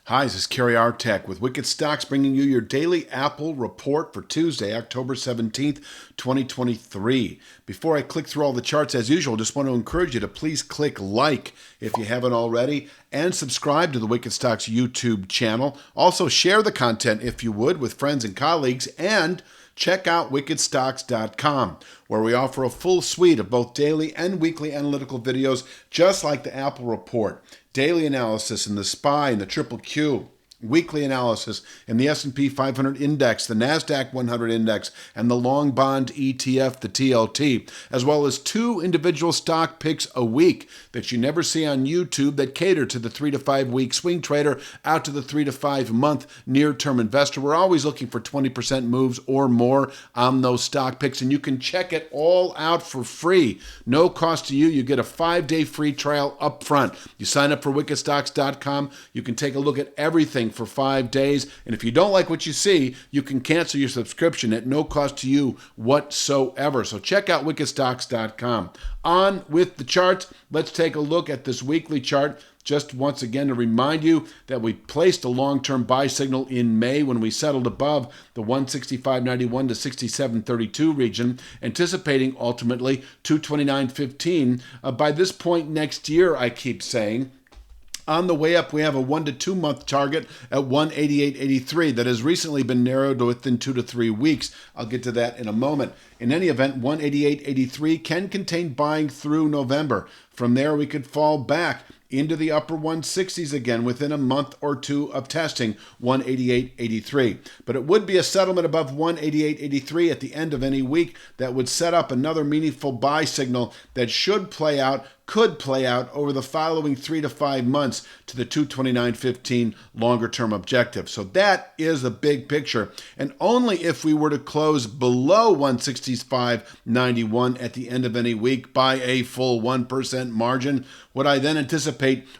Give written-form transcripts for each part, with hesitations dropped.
Hi, this is Kerry Artek with Wicked Stocks bringing you your daily Apple report for Tuesday, October 17th, 2023. Before I click through all the charts as usual, just want to encourage you to please click like if you haven't already and subscribe to the Wicked Stocks YouTube channel. Also share the content if you would with friends and colleagues, and check out wickedstocks.com, where we offer a full suite of both daily and weekly analytical videos, just like the Apple report. Daily analysis in the SPY and the Triple Q, weekly analysis in the S&P 500 index, the NASDAQ 100 index, and the long bond ETF, the TLT, as well as 2 individual stock picks a week that you never see on YouTube that cater to the 3 to 5 week swing trader out to the 3 to 5 month near-term investor. We're always looking for 20% moves or more on those stock picks, and you can check it all out for free. No cost to you. You get a 5-day free trial up front. You sign up for wickedstocks.com. You can take a look at everything for 5 days, and if you don't like what you see, you can cancel your subscription at no cost to you whatsoever. So check out wickedstocks.com. On with the charts, let's take a look at this weekly chart. Just once again to remind you that we placed a long-term buy signal in May when we settled above the 165.91 to 67.32 region, anticipating ultimately 229.15 by this point next year, I keep saying. On the way up, we have a 1 to 2 month target at 188.83 that has recently been narrowed to within 2 to 3 weeks. I'll get to that in a moment. In any event, 188.83 can contain buying through November. From there, we could fall back into the upper 160s again within a month or two of testing 188.83. But it would be a settlement above 188.83 at the end of any week that would set up another meaningful buy signal that could play out over the following 3 to 5 months to the 229.15 longer term objective. So that is the big picture. And only if we were to close below 165.91 at the end of any week by a full 1% margin would I then anticipate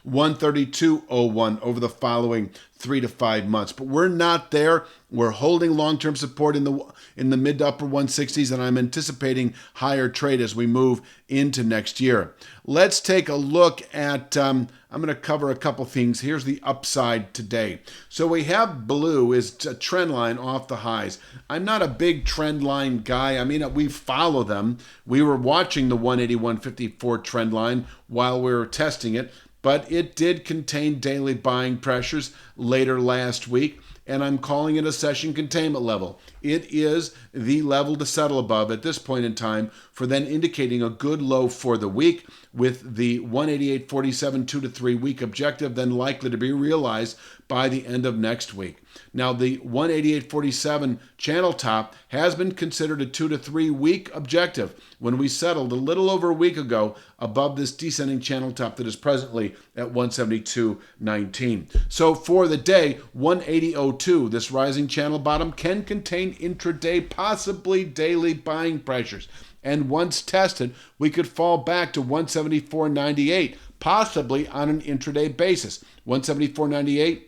132.01 over the following 3 to 5 months. But we're not there. We're holding long-term support in the mid to upper 160s, and I'm anticipating higher trade as we move into next year. Let's take a look at, I'm going to cover a couple things. Here's the upside today. So we have blue is a trend line off the highs. I'm not a big trend line guy. I mean, we follow them. We were watching the 181.54 trend line while we were testing it, but it did contain daily buying pressures later last week, and I'm calling it a session containment level. It is the level to settle above at this point in time for then indicating a good low for the week, with the 188.47 2 to 3 week objective then likely to be realized by the end of next week. Now, the 188.47 channel top has been considered a 2 to 3 week objective when we settled a little over a week ago above this descending channel top that is presently at 172.19. So for the day, 180.02, this rising channel bottom can contain intraday, possibly daily buying pressures. And once tested, we could fall back to 174.98, possibly on an intraday basis. 174.98,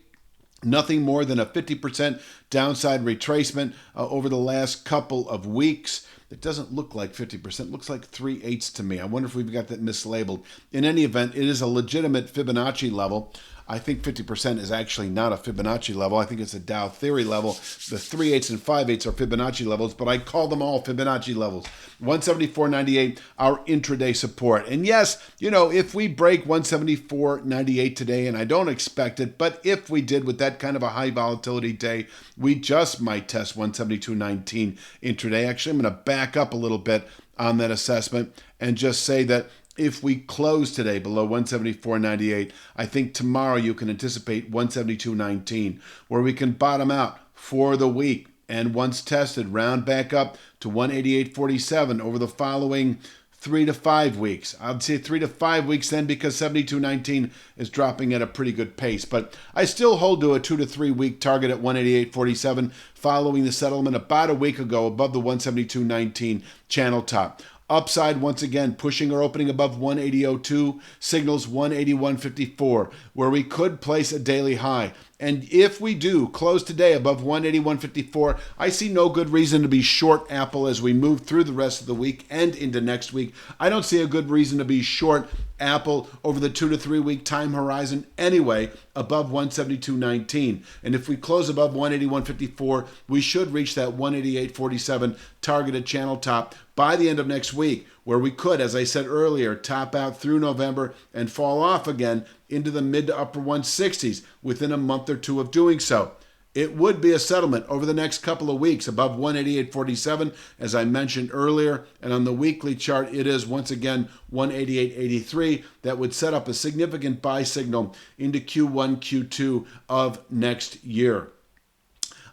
nothing more than a 50% downside retracement over the last couple of weeks. It doesn't look like 50%. It looks like 3/8 to me. I wonder if we've got that mislabeled. In any event, it is a legitimate Fibonacci level. I think 50% is actually not a Fibonacci level. I think it's a Dow theory level. The 3/8 and 5/8 are Fibonacci levels, but I call them all Fibonacci levels. 174.98, our intraday support. And yes, if we break 174.98 today, and I don't expect it, but if we did with that kind of a high volatility day, we just might test 172.19 intraday. Actually, I'm going to back up a little bit on that assessment and just say that if we close today below 174.98, I think tomorrow you can anticipate 172.19, where we can bottom out for the week and once tested, round back up to 188.47 over the following 3 to 5 weeks. I'd say 3 to 5 weeks then, because 72.19 is dropping at a pretty good pace. But I still hold to a 2 to 3 week target at 188.47 following the settlement about a week ago above the 172.19 channel top. Upside, once again, pushing or opening above 180.02, signals 181.54, where we could place a daily high And if we do close today above 181.54, I see no good reason to be short Apple as we move through the rest of the week and into next week. I don't see a good reason to be short Apple over the 2 to 3 week time horizon anyway, above 172.19. And if we close above 181.54, we should reach that 188.47 targeted channel top by the end of next week, where we could, as I said earlier, top out through November and fall off again into the mid to upper 160s within a month or two of doing so. It would be a settlement over the next couple of weeks above 188.47, as I mentioned earlier. And on the weekly chart, it is once again 188.83. That would set up a significant buy signal into Q1, Q2 of next year.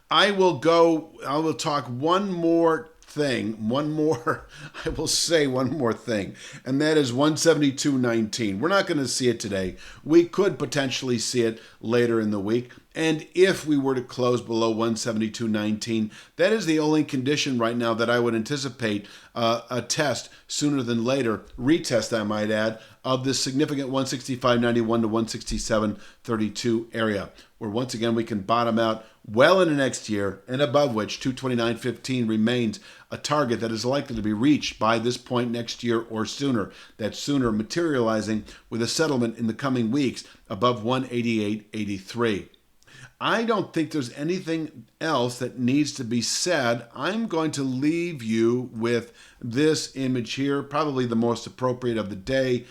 I will talk one more thing, I will say one more thing, and that is 172.19. We're not going to see it today. We could potentially see it later in the week. And if we were to close below 172.19, that is the only condition right now that I would anticipate a test sooner than later, retest I might add, of this significant 165.91 to 167.32 area, where once again we can bottom out well into next year, and above which 229.15 remains a target that is likely to be reached by this point next year or sooner. That sooner materializing with a settlement in the coming weeks above 188.83. I don't think there's anything else that needs to be said. I'm going to leave you with this image here, probably the most appropriate of the day.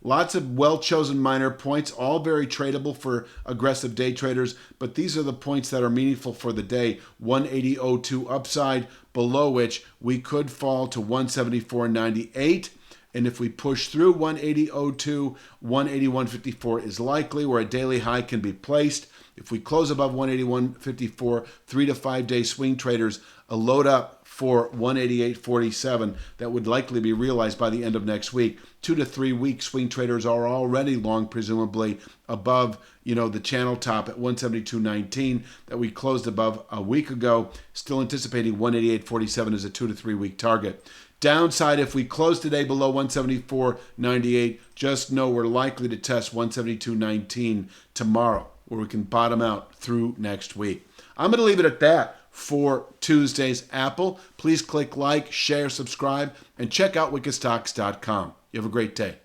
Lots of well-chosen minor points, all very tradable for aggressive day traders, but these are the points that are meaningful for the day. 180.02 upside, below which we could fall to 174.98. And if we push through 180.02, 181.54 is likely where a daily high can be placed. If we close above 181.54, 3 to 5 day swing traders load up for 188.47 that would likely be realized by the end of next week. 2 to 3 week swing traders are already long, presumably above, the channel top at 172.19 that we closed above a week ago, still anticipating 188.47 as a 2 to 3 week target. Downside, if we close today below 174.98, just know we're likely to test 172.19 tomorrow, where we can bottom out through next week. I'm going to leave it at that for Tuesday's Apple. Please click like, share, subscribe, and check out wickedstocks.com. You have a great day.